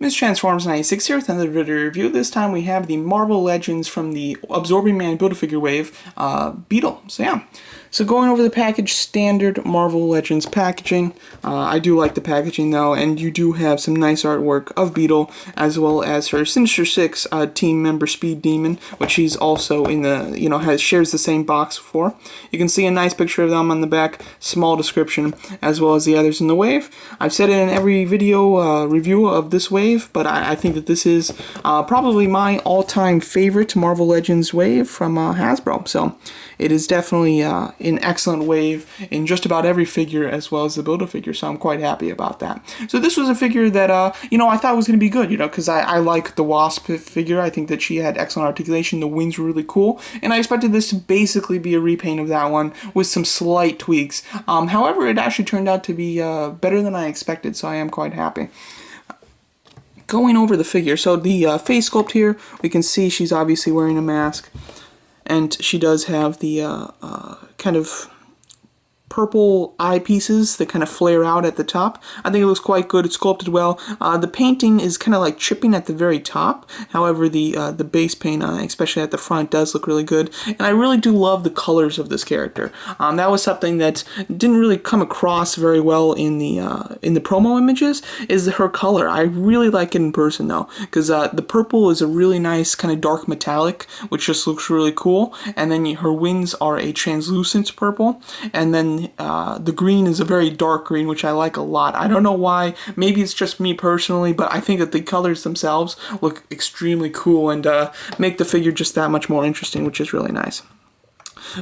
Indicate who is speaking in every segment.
Speaker 1: Miss Transforms 96 here with another video review. This time we have the Marvel Legends from the Absorbing Man Build-A-Figure wave, Beetle. So going over the package, standard Marvel Legends packaging. I do like the packaging though, and you do have some nice artwork of Beetle, as well as her Sinister Six team member Speed Demon, which she's also in the, shares the same box for. You can see a nice picture of them on the back, small description, as well as the others in the wave. I've said it in every video review of this wave, but I think that this is probably my all-time favorite Marvel Legends wave from Hasbro. So it is definitely an excellent wave in just about every figure, as well as the Build-A-Figure, so I'm quite happy about that. So this was a figure that, I thought was going to be good, because I like the Wasp figure. I think that she had excellent articulation, the wings were really cool, and I expected this to basically be a repaint of that one with some slight tweaks. However, it actually turned out to be better than I expected, so I am quite happy. Going over the figure, so the face sculpt here, we can see she's obviously wearing a mask, and she does have the kind of purple eyepieces that kind of flare out at the top. I think it looks quite good. It's sculpted well. The painting is kind of like chipping at the very top. However, the base paint, especially at the front, does look really good. And I really do love the colors of this character. That was something that didn't really come across very well in the promo images, is her color. I really like it in person though, because the purple is a really nice kind of dark metallic, which just looks really cool. And then her wings are a translucent purple, and then the green is a very dark green, which I like a lot. I don't know why. Maybe it's just me personally, but I think that the colors themselves look extremely cool and make the figure just that much more interesting, which is really nice.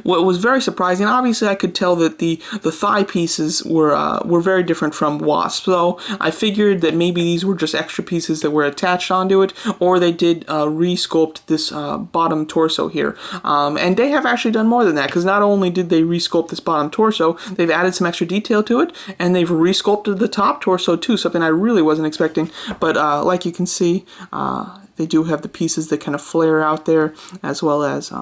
Speaker 1: What was very surprising, obviously I could tell that the thigh pieces were very different from Wasp, so I figured that maybe these were just extra pieces that were attached onto it, or they did re-sculpt this bottom torso here. And they have actually done more than that, because not only did they re-sculpt this bottom torso, they've added some extra detail to it, and they've re-sculpted the top torso too, something I really wasn't expecting. But like you can see, they do have the pieces that kind of flare out there, as well as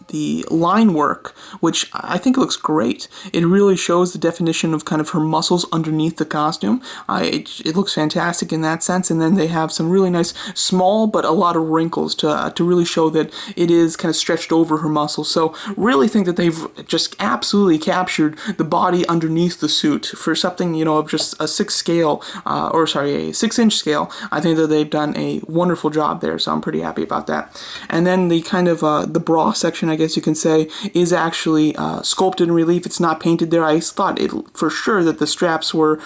Speaker 1: the line work, which I think looks great. It really shows the definition of kind of her muscles underneath the costume. It looks fantastic in that sense, and then they have some really nice small but a lot of wrinkles to really show that it is kind of stretched over her muscles. So really think that they've just absolutely captured the body underneath the suit for something, of just a 6 scale, a 6-inch scale. I think that they've done a wonderful job there, so I'm pretty happy about that. And then the kind of the bra section, I guess you can say, is actually sculpted in relief. It's not painted there. I thought for sure that the straps were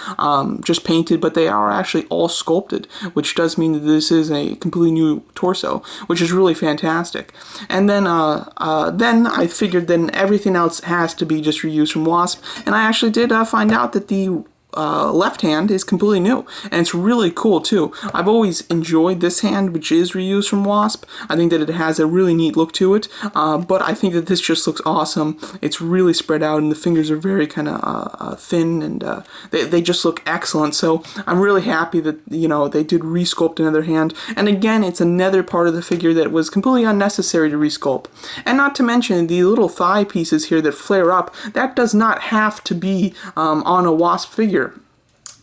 Speaker 1: just painted, but they are actually all sculpted, which does mean that this is a completely new torso, which is really fantastic. And then I figured then everything else has to be just reused from Wasp, and I actually did find out that the left hand is completely new, and it's really cool too. I've always enjoyed this hand, which is reused from Wasp. I think that it has a really neat look to it, but I think that this just looks awesome. It's really spread out, and the fingers are very kind of thin, and they just look excellent. So I'm really happy that they did resculpt another hand, and again, it's another part of the figure that was completely unnecessary to resculpt. And not to mention the little thigh pieces here that flare up. That does not have to be on a Wasp figure.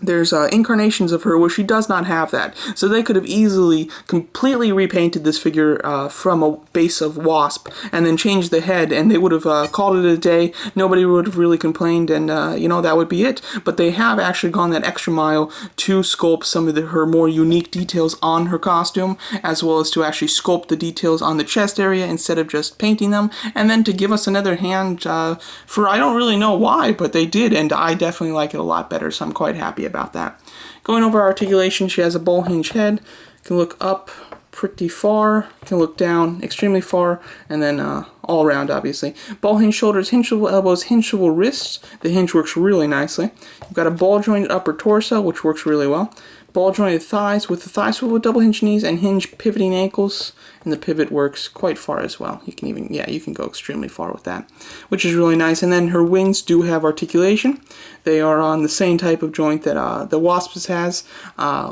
Speaker 1: There's incarnations of her where she does not have that. So they could have easily completely repainted this figure from a base of Wasp and then changed the head, and they would have called it a day. Nobody would have really complained, and that would be it. But they have actually gone that extra mile to sculpt some of her more unique details on her costume, as well as to actually sculpt the details on the chest area instead of just painting them, and then to give us another hand for I don't really know why, but they did, and I definitely like it a lot better, so I'm quite happy about that. Going over articulation, she has a ball hinge head, can look up pretty far, can look down extremely far, and then all around obviously. Ball hinge shoulders, hinge swivel elbows, hinge swivel wrists. The hinge works really nicely. You've got a ball jointed upper torso, which works really well. Ball jointed thighs with the thigh swivel, double hinge knees, and hinge pivoting ankles, and the pivot works quite far as well. You can even, you can go extremely far with that, which is really nice. And then her wings do have articulation. They are on the same type of joint that the Wasp has,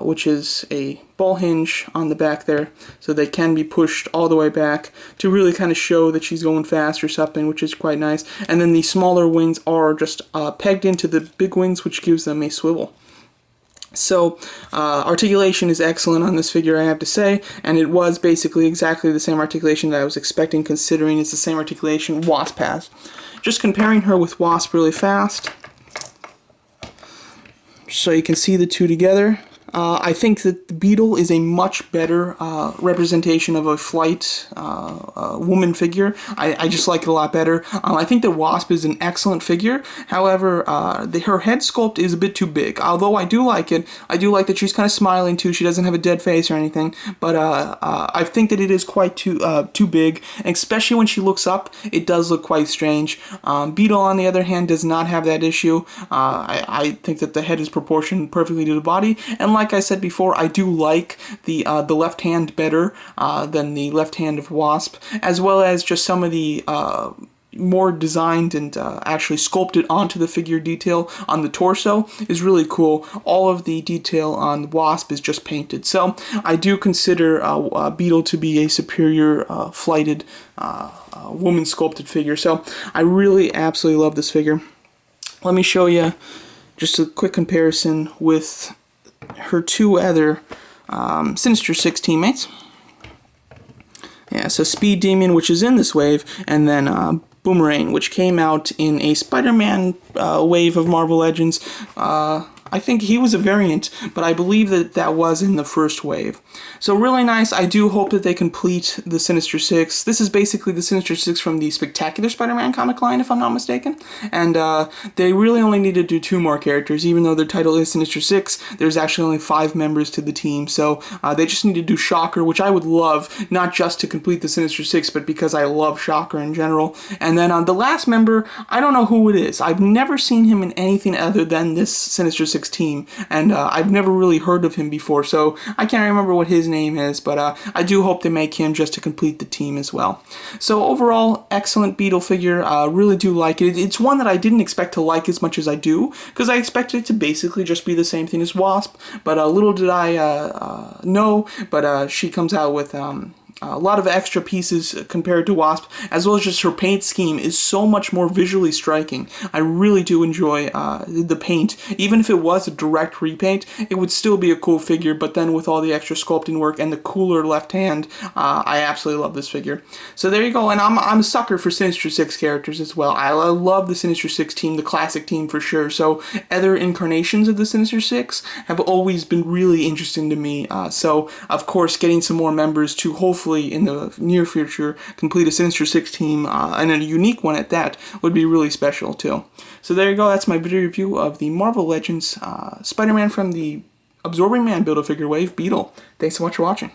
Speaker 1: which is a ball hinge on the back there, so they can be pushed all the way back to really kind of show that she's going fast or something, which is quite nice. And then the smaller wings are just pegged into the big wings, which gives them a swivel. So, articulation is excellent on this figure, I have to say, and it was basically exactly the same articulation that I was expecting, considering it's the same articulation Wasp has. Just comparing her with Wasp really fast, so you can see the two together. I think that the Beetle is a much better representation of a flight woman figure. I just like it a lot better. I think that Wasp is an excellent figure. However, her head sculpt is a bit too big. Although I do like it, I do like that she's kind of smiling too. She doesn't have a dead face or anything. But I think that it is quite too big, and especially when she looks up, it does look quite strange. Beetle, on the other hand, does not have that issue. I think that the head is proportioned perfectly to the body, and like I said before, I do like the left hand better than the left hand of Wasp, as well as just some of the more designed and actually sculpted onto the figure detail on the torso is really cool. All of the detail on Wasp is just painted. So I do consider Beetle to be a superior flighted woman sculpted figure. So I really absolutely love this figure. Let me show you just a quick comparison with her two other Sinister Six teammates. Yeah, so Speed Demon, which is in this wave, and then Boomerang, which came out in a Spider-Man wave of Marvel Legends. I think he was a variant, but I believe that that was in the first wave. So really nice. I do hope that they complete the Sinister Six. This is basically the Sinister Six from the Spectacular Spider-Man comic line, if I'm not mistaken. And they really only need to do 2 more characters. Even though their title is Sinister Six, there's actually only 5 members to the team. So they just need to do Shocker, which I would love, not just to complete the Sinister Six, but because I love Shocker in general. And then the last member, I don't know who it is. I've never seen him in anything other than this Sinister Six team, and I've never really heard of him before, so I can't remember what his name is, but I do hope they make him just to complete the team as well. So overall, excellent Beetle figure. Really do like it. It's one that I didn't expect to like as much as I do, because I expected it to basically just be the same thing as Wasp, but little did I know, but she comes out with a lot of extra pieces compared to Wasp, as well as just her paint scheme is so much more visually striking. I really do enjoy the paint. Even if it was a direct repaint, it would still be a cool figure, but then with all the extra sculpting work and the cooler left hand, I absolutely love this figure. So there you go, and I'm a sucker for Sinister Six characters as well. I love the Sinister Six team, the classic team for sure, so other incarnations of the Sinister Six have always been really interesting to me. So, of course, getting some more members to hopefully in the near future complete a Sinister Six team, and a unique one at that, would be really special too. So there you go, that's my video review of the Marvel Legends Spider-Man from the Absorbing Man Build-A-Figure Wave, Beetle. Thanks so much for watching.